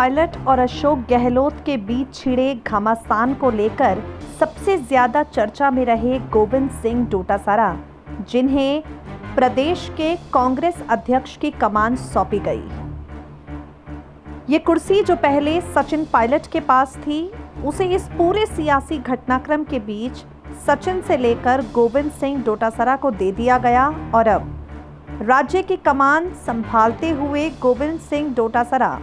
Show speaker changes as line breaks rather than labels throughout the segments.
Pilot और अशोक गहलोत के बीच छिड़े घमासान को लेकर सबसे ज्यादा चर्चा में रहे गोविंद सिंह डोटासरा, जिन्हें प्रदेश के कांग्रेस अध्यक्ष की कमान सौंपी गई। ये कुर्सी जो पहले सचिन पायलट के पास थी, उसे इस पूरे सियासी घटनाक्रम के बीच सचिन से लेकर गोविंद सिंह डोटासरा को दे दिया गया और अब राज्य की कमान संभालते हुए गोविंद सिंह डोटासरा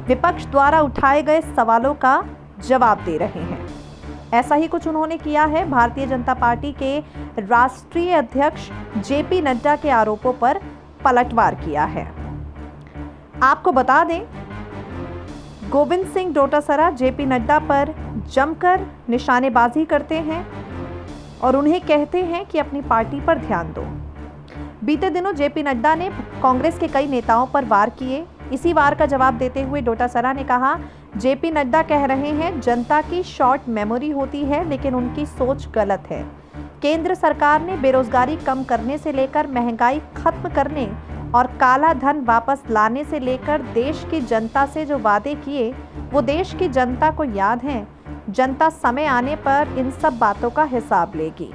विपक्ष द्वारा उठाए गए सवालों का जवाब दे रहे हैं। ऐसा ही कुछ उन्होंने किया है भारतीय जनता पार्टी के राष्ट्रीय अध्यक्ष जेपी नड्डा के आरोपों पर पलटवार किया है। आपको बता दें, गोविंद सिंह डोटासरा जेपी नड्डा पर जमकर निशानेबाजी करते हैं और उन्हें कहते हैं कि अपनी पार्टी पर ध्यान दो। बीते दिनों जेपी नड्डा ने कांग्रेस के कई नेताओं पर वार किए। इसी वार का जवाब देते हुए डोटासरा ने कहा, जेपी नड्डा कह रहे हैं जनता की शॉर्ट मेमोरी होती है, लेकिन उनकी सोच गलत है। केंद्र सरकार ने बेरोजगारी कम करने से लेकर महंगाई खत्म करने और काला धन वापस लाने से लेकर देश की जनता से जो वादे किए, वो देश की जनता को याद हैं। जनता समय आने पर इन सब बातों का हिसाब लेगी।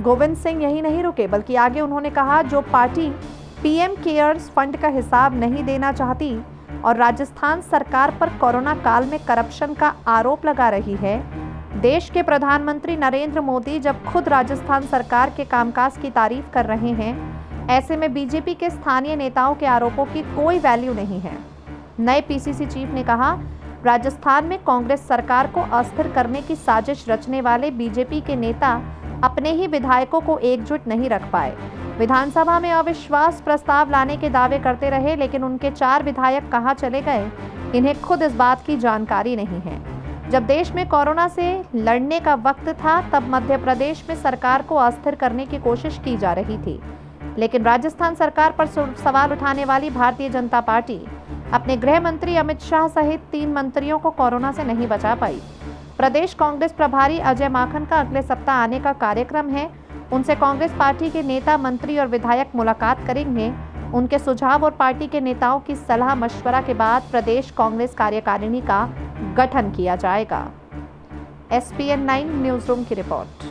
गोविंद सिंह यही नहीं रुके, बल्कि आगे उन्होंने कहा, जो पार्टी पीएम केयर्स फंड का हिसाब नहीं देना चाहती और राजस्थान सरकार पर कोरोना काल में करप्शन का आरोप लगा रही है, देश के प्रधानमंत्री नरेंद्र मोदी जब खुद राजस्थान सरकार के कामकाज की तारीफ कर रहे हैं, ऐसे में बीजेपी के स्थानीय नेताओं के आरोपों की कोई वैल्यू नहीं है। नए पीसीसी चीफ ने कहा, राजस्थान में कांग्रेस सरकार को अस्थिर करने की साजिश रचने वाले बीजेपी के नेता अपने ही विधायकों को एकजुट नहीं रख पाए। विधानसभा में अविश्वास प्रस्ताव लाने के दावे करते रहे, लेकिन उनके 4 विधायक कहां चले गए, इन्हें खुद इस बात की जानकारी नहीं है। जब देश में कोरोना से लड़ने का वक्त था, तब मध्य प्रदेश में सरकार को अस्थिर करने की कोशिश की जा रही थी, लेकिन राजस्थान सरकार पर सवाल उठाने वाली भारतीय जनता पार्टी अपने गृह मंत्री अमित शाह सहित 3 मंत्रियों को कोरोना से नहीं बचा पाई। प्रदेश कांग्रेस प्रभारी अजय माकन का अगले सप्ताह आने का कार्यक्रम है। उनसे कांग्रेस पार्टी के नेता, मंत्री और विधायक मुलाकात करेंगे। उनके सुझाव और पार्टी के नेताओं की सलाह मशवरा के बाद प्रदेश कांग्रेस कार्यकारिणी का गठन किया जाएगा। SPN 9 न्यूज़ रूम की रिपोर्ट।